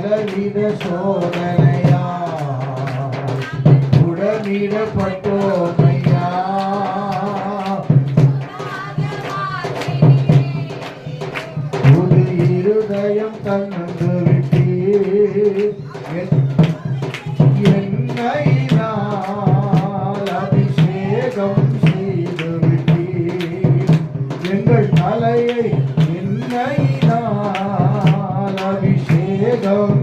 பலவித சோதனையா உடனிடப்பட்டோமையா புது இருதயம் தந்து விட்டீர் என்னை நான் அபிஷேகம் செய்து விட்டீர் எங்கள் தலையை என்னை நான் அபிஷேகம்